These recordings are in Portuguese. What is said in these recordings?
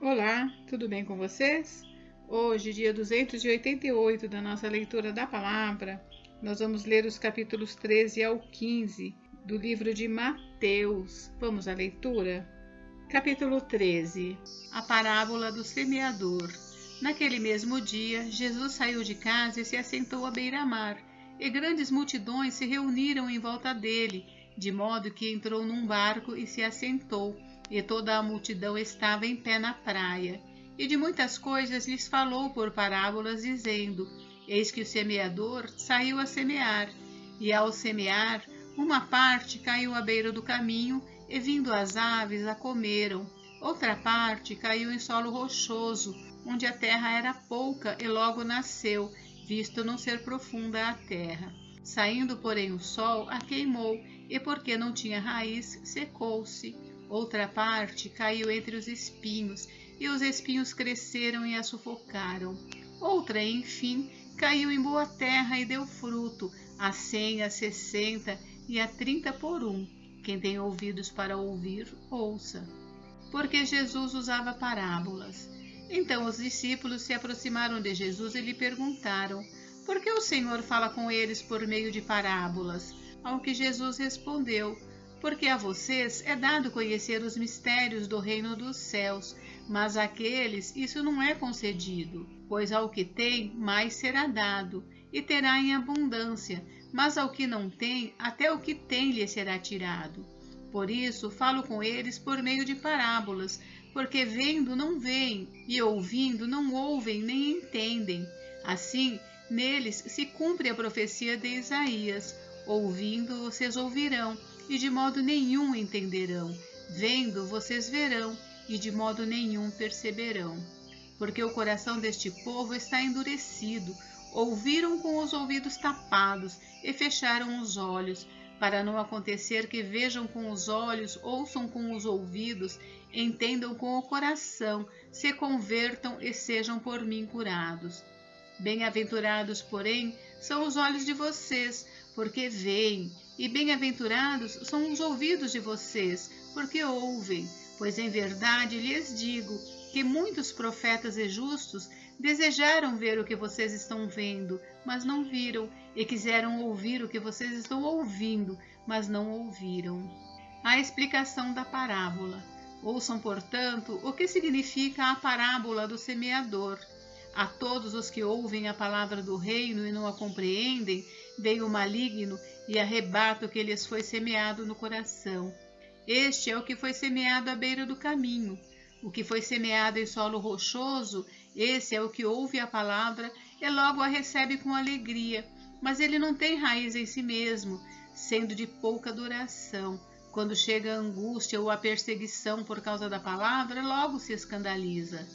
Olá, tudo bem com vocês? Hoje, dia 288 da nossa leitura da palavra, nós vamos ler os capítulos 13 ao 15 do livro de Mateus. Vamos à leitura? Capítulo 13. A parábola do semeador. Naquele mesmo dia, Jesus saiu de casa e se assentou à beira-mar, e grandes multidões se reuniram em volta dele, de modo que entrou num barco e se assentou, e toda a multidão estava em pé na praia. E de muitas coisas lhes falou por parábolas, dizendo: Eis que o semeador saiu a semear, e ao semear, uma parte caiu à beira do caminho, e vindo as aves a comeram. Outra parte caiu em solo rochoso, onde a terra era pouca e logo nasceu, visto não ser profunda a terra. Saindo, porém, o sol a queimou, e porque não tinha raiz, secou-se. Outra parte caiu entre os espinhos, e os espinhos cresceram e a sufocaram. Outra, enfim, caiu em boa terra e deu fruto, a 100, a 60 e a 30 por um. Quem tem ouvidos para ouvir, ouça. Porque Jesus usava parábolas. Então os discípulos se aproximaram de Jesus e lhe perguntaram: Por que o Senhor fala com eles por meio de parábolas? Ao que Jesus respondeu: Porque a vocês é dado conhecer os mistérios do reino dos céus, mas àqueles isso não é concedido. Pois ao que tem, mais será dado, e terá em abundância, mas ao que não tem, até o que tem lhe será tirado. Por isso falo com eles por meio de parábolas, porque vendo não veem, e ouvindo não ouvem nem entendem. Assim, neles se cumpre a profecia de Isaías: ouvindo vocês ouvirão, e de modo nenhum entenderão. Vendo vocês verão, e de modo nenhum perceberão. Porque o coração deste povo está endurecido, ouviram com os ouvidos tapados e fecharam os olhos, para não acontecer que vejam com os olhos, ouçam com os ouvidos, entendam com o coração, se convertam e sejam por mim curados. Bem-aventurados, porém, são os olhos de vocês, porque veem, e bem-aventurados são os ouvidos de vocês, porque ouvem. Pois em verdade lhes digo que muitos profetas e justos desejaram ver o que vocês estão vendo, mas não viram, e quiseram ouvir o que vocês estão ouvindo, mas não ouviram. A explicação da parábola. Ouçam, portanto, o que significa a parábola do semeador. A todos os que ouvem a palavra do reino e não a compreendem, vem o maligno e arrebata o que lhes foi semeado no coração. Este é o que foi semeado à beira do caminho. O que foi semeado em solo rochoso, esse é o que ouve a palavra e logo a recebe com alegria, mas ele não tem raiz em si mesmo, sendo de pouca duração. Quando chega a angústia ou a perseguição por causa da palavra, logo se escandaliza.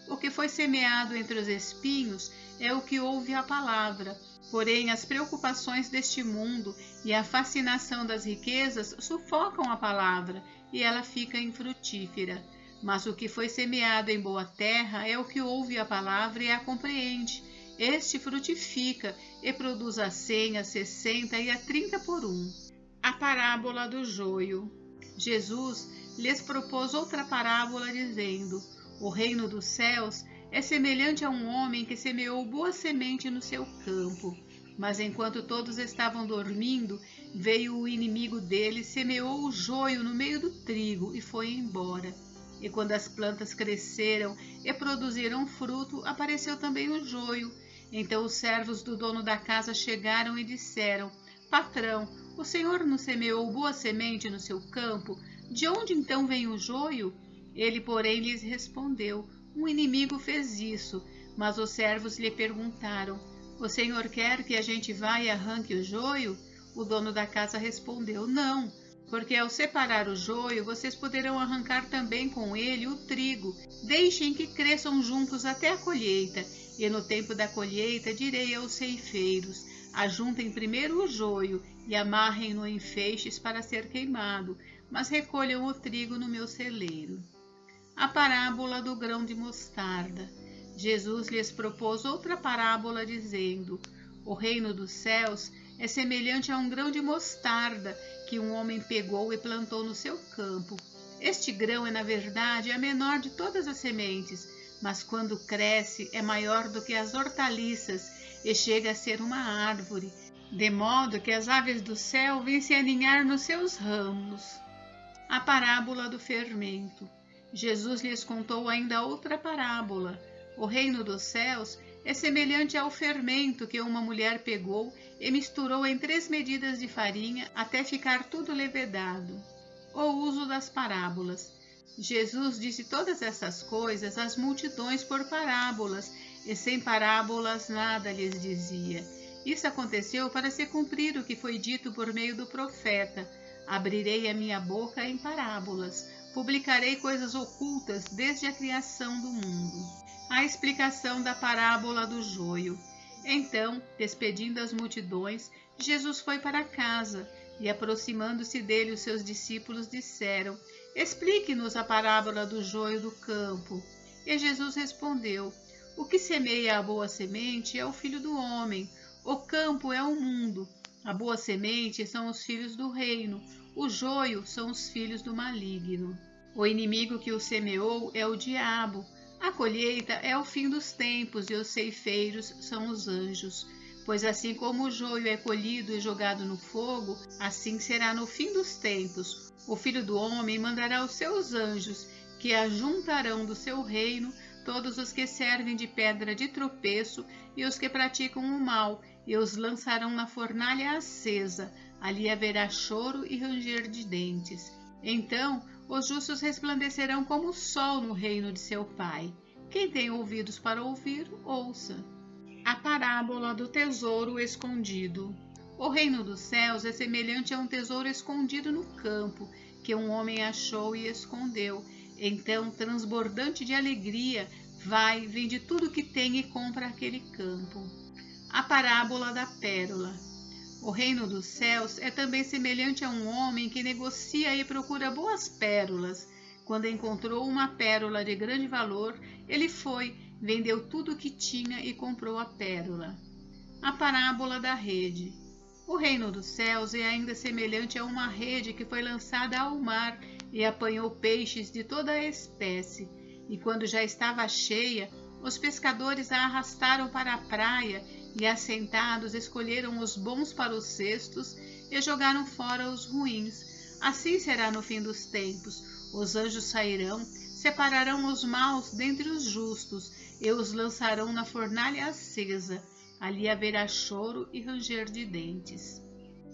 O que foi semeado entre os espinhos é o que ouve a palavra, porém as preocupações deste mundo e a fascinação das riquezas sufocam a palavra e ela fica infrutífera. Mas o que foi semeado em boa terra é o que ouve a palavra e a compreende. Este frutifica e produz a 100, a 60 e a 30 por um. A parábola do joio. Jesus lhes propôs outra parábola, dizendo: O reino dos céus é semelhante a um homem que semeou boa semente no seu campo. Mas enquanto todos estavam dormindo, veio o inimigo dele, semeou o joio no meio do trigo e foi embora. E quando as plantas cresceram e produziram fruto, apareceu também o joio. Então os servos do dono da casa chegaram e disseram: Patrão, o senhor não semeou boa semente no seu campo? De onde então vem o joio? Ele, porém, lhes respondeu: Um inimigo fez isso. Mas os servos lhe perguntaram: O senhor quer que a gente vá e arranque o joio? O dono da casa respondeu: Não, porque ao separar o joio, vocês poderão arrancar também com ele o trigo. Deixem que cresçam juntos até a colheita, e no tempo da colheita direi aos ceifeiros: Ajuntem primeiro o joio e amarrem-no em feixes para ser queimado, mas recolham o trigo no meu celeiro. A parábola do grão de mostarda. Jesus lhes propôs outra parábola, dizendo: O reino dos céus é semelhante a um grão de mostarda que um homem pegou e plantou no seu campo. Este grão é, na verdade, a menor de todas as sementes, mas quando cresce é maior do que as hortaliças e chega a ser uma árvore, de modo que as aves do céu vêm se aninhar nos seus ramos. A parábola do fermento. Jesus lhes contou ainda outra parábola. O reino dos céus é semelhante ao fermento que uma mulher pegou e misturou em 3 medidas de farinha até ficar tudo levedado. O uso das parábolas. Jesus disse todas essas coisas às multidões por parábolas, e sem parábolas nada lhes dizia. Isso aconteceu para se cumprir o que foi dito por meio do profeta: abrirei a minha boca em parábolas, publicarei coisas ocultas desde a criação do mundo. A explicação da parábola do joio. Então, despedindo as multidões, Jesus foi para casa, e aproximando-se dele os seus discípulos disseram: explique-nos a parábola do joio do campo. E Jesus respondeu: o que semeia a boa semente é o Filho do Homem, o campo é o mundo, a boa semente são os filhos do reino, o joio são os filhos do maligno. O inimigo que o semeou é o diabo. A colheita é o fim dos tempos e os ceifeiros são os anjos. Pois assim como o joio é colhido e jogado no fogo, assim será no fim dos tempos. O Filho do Homem mandará os seus anjos, que ajuntarão do seu reino todos os que servem de pedra de tropeço e os que praticam o mal, e os lançarão na fornalha acesa. Ali haverá choro e ranger de dentes. Então os justos resplandecerão como o sol no reino de seu Pai. Quem tem ouvidos para ouvir, ouça. A parábola do tesouro escondido. O reino dos céus é semelhante a um tesouro escondido no campo, que um homem achou e escondeu. Então, transbordante de alegria, vai, vende tudo o que tem e compra aquele campo. A parábola da pérola. O reino dos céus é também semelhante a um homem que negocia e procura boas pérolas. Quando encontrou uma pérola de grande valor, ele foi, vendeu tudo o que tinha e comprou a pérola. A parábola da rede. O reino dos céus é ainda semelhante a uma rede que foi lançada ao mar e apanhou peixes de toda a espécie. E quando já estava cheia, os pescadores a arrastaram para a praia e, assentados, escolheram os bons para os cestos e jogaram fora os ruins. Assim será no fim dos tempos. Os anjos sairão, separarão os maus dentre os justos e os lançarão na fornalha acesa. Ali haverá choro e ranger de dentes.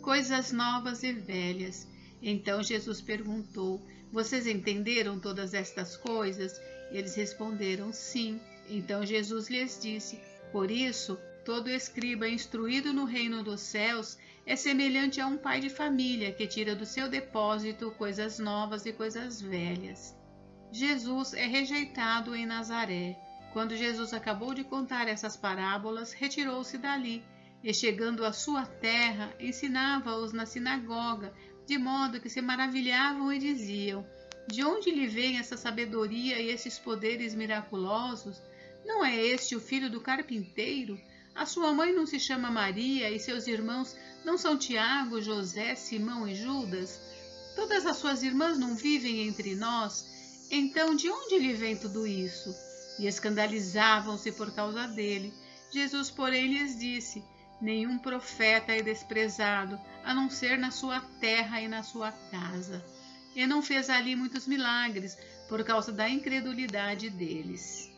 Coisas novas e velhas. Então Jesus perguntou: vocês entenderam todas estas coisas? Eles responderam: sim. Então Jesus lhes disse: por isso, todo escriba instruído no reino dos céus é semelhante a um pai de família que tira do seu depósito coisas novas e coisas velhas. Jesus é rejeitado em Nazaré. Quando Jesus acabou de contar essas parábolas, retirou-se dali e, chegando à sua terra, ensinava-os na sinagoga, de modo que se maravilhavam e diziam: de onde lhe vem essa sabedoria e esses poderes miraculosos? Não é este o filho do carpinteiro? A sua mãe não se chama Maria e seus irmãos não são Tiago, José, Simão e Judas? Todas as suas irmãs não vivem entre nós? Então, de onde lhe vem tudo isso? E escandalizavam-se por causa dele. Jesus, porém, lhes disse: nenhum profeta é desprezado, a não ser na sua terra e na sua casa. E não fez ali muitos milagres, por causa da incredulidade deles.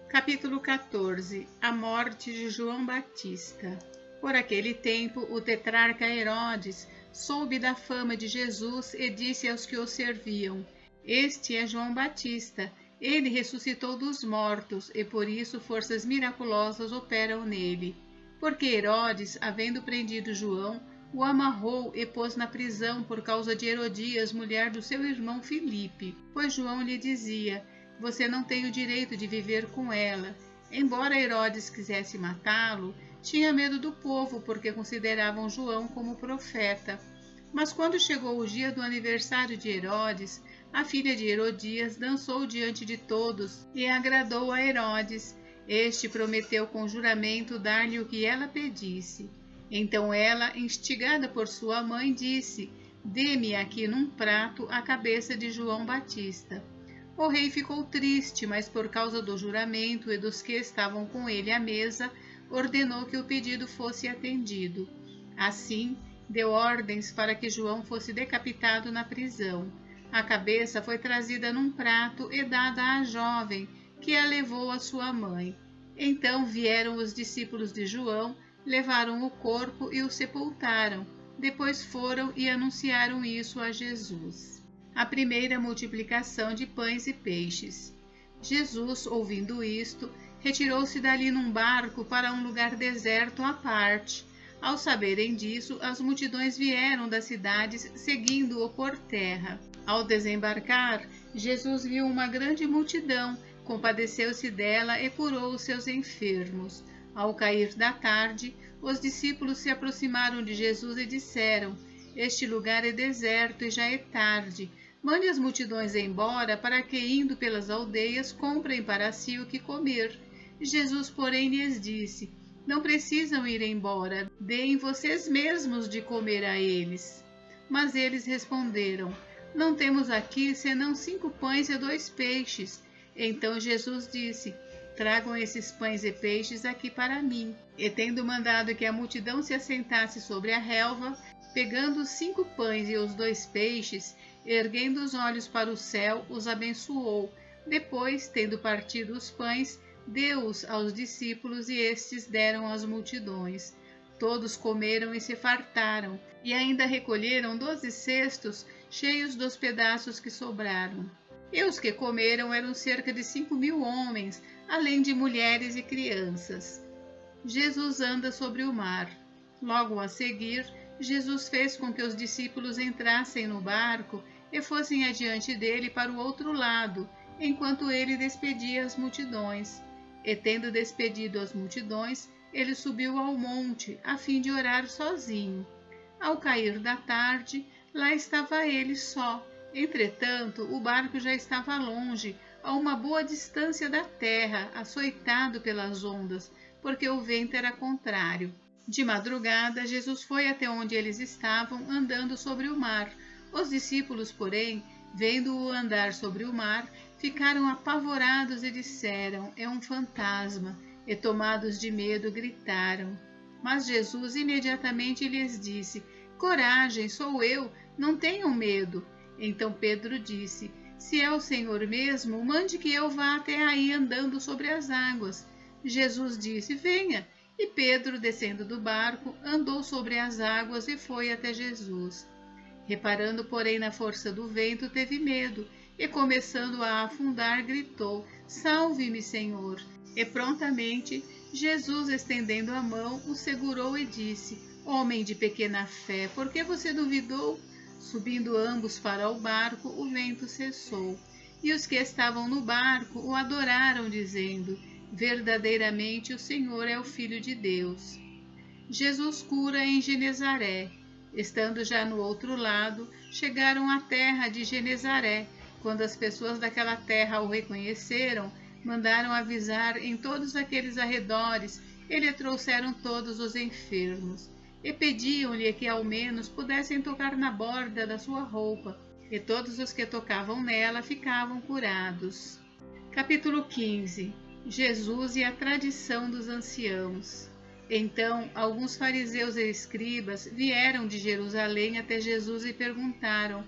Capítulo 14. A morte de João Batista. Por aquele tempo, o tetrarca Herodes soube da fama de Jesus e disse aos que o serviam: este é João Batista. Ele ressuscitou dos mortos, e por isso forças miraculosas operam nele. Porque Herodes, havendo prendido João, o amarrou e pôs na prisão por causa de Herodias, mulher do seu irmão Filipe. Pois João lhe dizia: você não tem o direito de viver com ela. Embora Herodes quisesse matá-lo, tinha medo do povo, porque consideravam João como profeta. Mas quando chegou o dia do aniversário de Herodes, a filha de Herodias dançou diante de todos e agradou a Herodes. Este prometeu com juramento dar-lhe o que ela pedisse. Então ela, instigada por sua mãe, disse: dê-me aqui num prato a cabeça de João Batista. O rei ficou triste, mas por causa do juramento e dos que estavam com ele à mesa, ordenou que o pedido fosse atendido. Assim, deu ordens para que João fosse decapitado na prisão. A cabeça foi trazida num prato e dada à jovem, que a levou à sua mãe. Então vieram os discípulos de João, levaram o corpo e o sepultaram. Depois foram e anunciaram isso a Jesus. A primeira multiplicação de pães e peixes. Jesus, ouvindo isto, retirou-se dali num barco para um lugar deserto à parte. Ao saberem disso, as multidões vieram das cidades, seguindo-o por terra. Ao desembarcar, Jesus viu uma grande multidão, compadeceu-se dela e curou os seus enfermos. Ao cair da tarde, os discípulos se aproximaram de Jesus e disseram: Este lugar é deserto e já é tarde. Mande as multidões embora, para que, indo pelas aldeias, comprem para si o que comer. Jesus, porém, lhes disse: Não precisam ir embora, deem vocês mesmos de comer a eles. Mas eles responderam: Não temos aqui senão 5 pães e 2 peixes. Então Jesus disse: Tragam esses pães e peixes aqui para mim. E tendo mandado que a multidão se assentasse sobre a relva, pegando os 5 pães e os 2 peixes, erguendo os olhos para o céu, os abençoou. Depois, tendo partido os pães, deu-os aos discípulos e estes deram às multidões. Todos comeram e se fartaram, e ainda recolheram 12 cestos cheios dos pedaços que sobraram. E os que comeram eram cerca de 5.000 homens, além de mulheres e crianças. Jesus anda sobre o mar. Logo a seguir, Jesus fez com que os discípulos entrassem no barco e fossem adiante dele para o outro lado, enquanto ele despedia as multidões. E tendo despedido as multidões, ele subiu ao monte, a fim de orar sozinho. Ao cair da tarde, lá estava ele só. Entretanto, o barco já estava longe, a uma boa distância da terra, açoitado pelas ondas, porque o vento era contrário. De madrugada, Jesus foi até onde eles estavam, andando sobre o mar. Os discípulos, porém, vendo-o andar sobre o mar, ficaram apavorados e disseram: É um fantasma. E tomados de medo, gritaram. Mas Jesus imediatamente lhes disse: Coragem, sou eu, não tenham medo. Então Pedro disse: Se é o Senhor mesmo, mande que eu vá até aí andando sobre as águas. Jesus disse: Venha. E Pedro, descendo do barco, andou sobre as águas e foi até Jesus. Reparando, porém, na força do vento, teve medo, e começando a afundar, gritou: Salve-me, Senhor! E prontamente, Jesus, estendendo a mão, o segurou e disse: Homem de pequena fé, por que você duvidou? Subindo ambos para o barco, o vento cessou. E os que estavam no barco o adoraram, dizendo: Verdadeiramente o Senhor é o Filho de Deus. Jesus cura em Genezaré. Estando já no outro lado, chegaram à terra de Genezaré. Quando as pessoas daquela terra o reconheceram, mandaram avisar em todos aqueles arredores e lhe trouxeram todos os enfermos. E pediam-lhe que ao menos pudessem tocar na borda da sua roupa, e todos os que tocavam nela ficavam curados. Capítulo 15. Jesus e a tradição dos anciãos. Então, alguns fariseus e escribas vieram de Jerusalém até Jesus e perguntaram: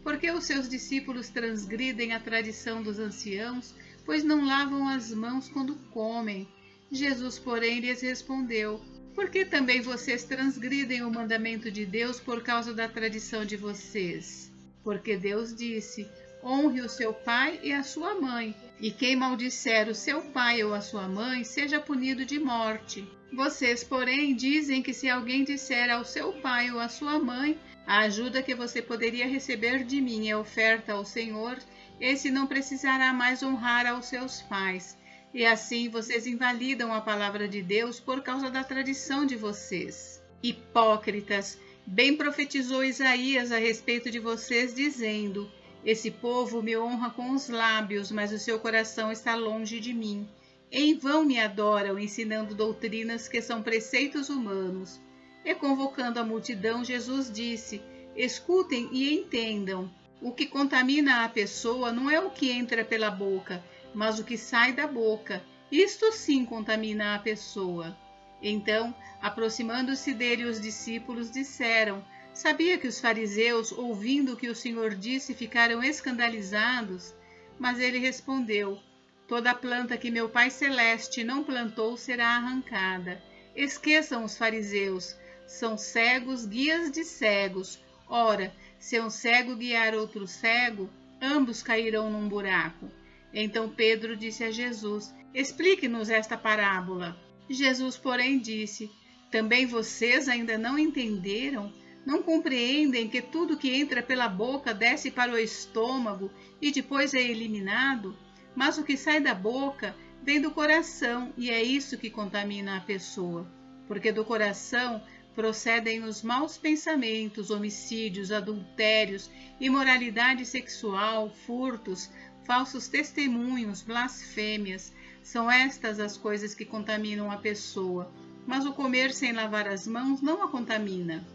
Por que os seus discípulos transgridem a tradição dos anciãos, pois não lavam as mãos quando comem? Jesus, porém, lhes respondeu: Por que também vocês transgridem o mandamento de Deus por causa da tradição de vocês? Porque Deus disse: Honre o seu pai e a sua mãe, e quem maldisser o seu pai ou a sua mãe seja punido de morte. Vocês, porém, dizem que se alguém disser ao seu pai ou à sua mãe: A ajuda que você poderia receber de mim é oferta ao Senhor, esse não precisará mais honrar aos seus pais. E assim vocês invalidam a palavra de Deus por causa da tradição de vocês. Hipócritas, bem profetizou Isaías a respeito de vocês, dizendo: Esse povo me honra com os lábios, mas o seu coração está longe de mim. Em vão me adoram, ensinando doutrinas que são preceitos humanos. E convocando a multidão, Jesus disse: Escutem e entendam. O que contamina a pessoa não é o que entra pela boca, mas o que sai da boca. Isto sim contamina a pessoa. Então, aproximando-se dele, os discípulos disseram: Sabia que os fariseus, ouvindo o que o Senhor disse, ficaram escandalizados? Mas ele respondeu: Toda planta que meu Pai Celeste não plantou será arrancada. Esqueçam os fariseus. São cegos, guias de cegos. Ora, se um cego guiar outro cego, ambos cairão num buraco. Então Pedro disse a Jesus: Explique-nos esta parábola. Jesus, porém, disse: Também vocês ainda não entenderam? Não compreendem que tudo que entra pela boca desce para o estômago e depois é eliminado? Mas o que sai da boca vem do coração, e é isso que contamina a pessoa. Porque do coração procedem os maus pensamentos, homicídios, adultérios, imoralidade sexual, furtos, falsos testemunhos, blasfêmias. São estas as coisas que contaminam a pessoa, mas o comer sem lavar as mãos não a contamina.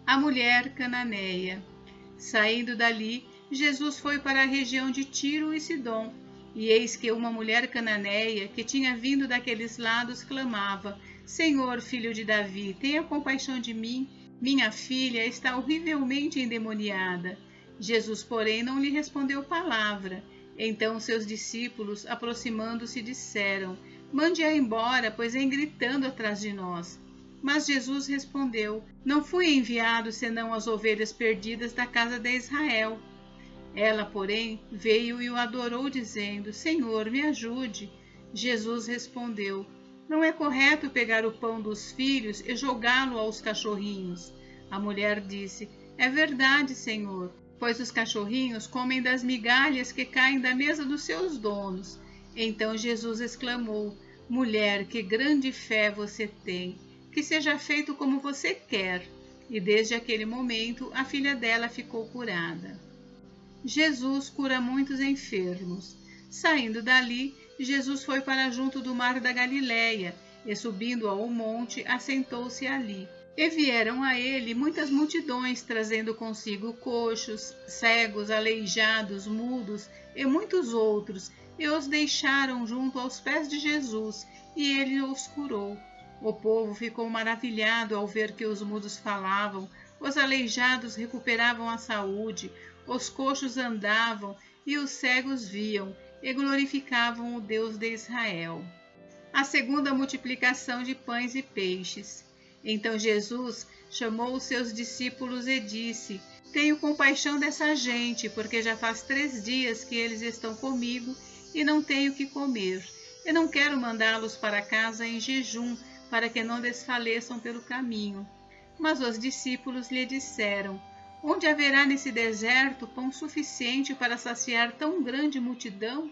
A mulher cananeia. Saindo dali, Jesus foi para a região de Tiro e Sidom, e eis que uma mulher cananeia, que tinha vindo daqueles lados, clamava: Senhor, filho de Davi, tenha compaixão de mim. Minha filha está horrivelmente endemoniada. Jesus, porém, não lhe respondeu palavra. Então seus discípulos, aproximando-se, disseram: Mande-a embora, pois vem gritando atrás de nós. Mas Jesus respondeu: Não fui enviado senão às ovelhas perdidas da casa de Israel. Ela, porém, veio e o adorou, dizendo: Senhor, me ajude. Jesus respondeu: Não é correto pegar o pão dos filhos e jogá-lo aos cachorrinhos. A mulher disse: É verdade, Senhor, pois os cachorrinhos comem das migalhas que caem da mesa dos seus donos. Então Jesus exclamou: Mulher, que grande fé você tem! Que seja feito como você quer. E desde aquele momento a filha dela ficou curada. Jesus cura muitos enfermos. Saindo dali, Jesus foi para junto do mar da Galileia, e subindo ao monte, assentou-se ali. E vieram a ele muitas multidões, trazendo consigo coxos, cegos, aleijados, mudos e muitos outros, e os deixaram junto aos pés de Jesus, e ele os curou. O povo ficou maravilhado ao ver que os mudos falavam, os aleijados recuperavam a saúde, os coxos andavam e os cegos viam, e glorificavam o Deus de Israel. A segunda multiplicação de pães e peixes. Então Jesus chamou os seus discípulos e disse: Tenho compaixão dessa gente, porque já faz 3 dias que eles estão comigo e não tenho o que comer. Eu não quero mandá-los para casa em jejum, para que não desfaleçam pelo caminho. Mas os discípulos lhe disseram: Onde haverá nesse deserto pão suficiente para saciar tão grande multidão?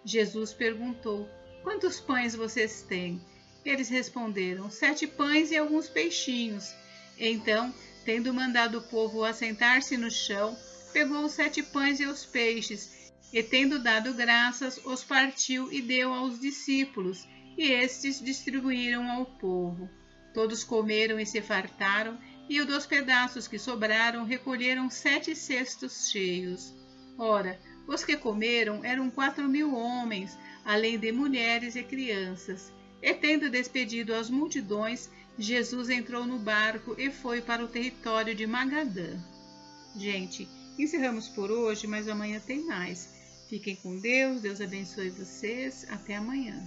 Jesus perguntou: Quantos pães vocês têm? Eles responderam: 7 pães e alguns peixinhos. Então, tendo mandado o povo assentar-se no chão, pegou os 7 pães e os peixes, e tendo dado graças, os partiu e deu aos discípulos, e estes distribuíram ao povo. Todos comeram e se fartaram, e o dos pedaços que sobraram recolheram 7 cestos cheios. Ora, os que comeram eram 4.000 homens, além de mulheres e crianças. E tendo despedido as multidões, Jesus entrou no barco e foi para o território de Magadã. Gente, encerramos por hoje, mas amanhã tem mais. Fiquem com Deus, Deus abençoe vocês. Até amanhã.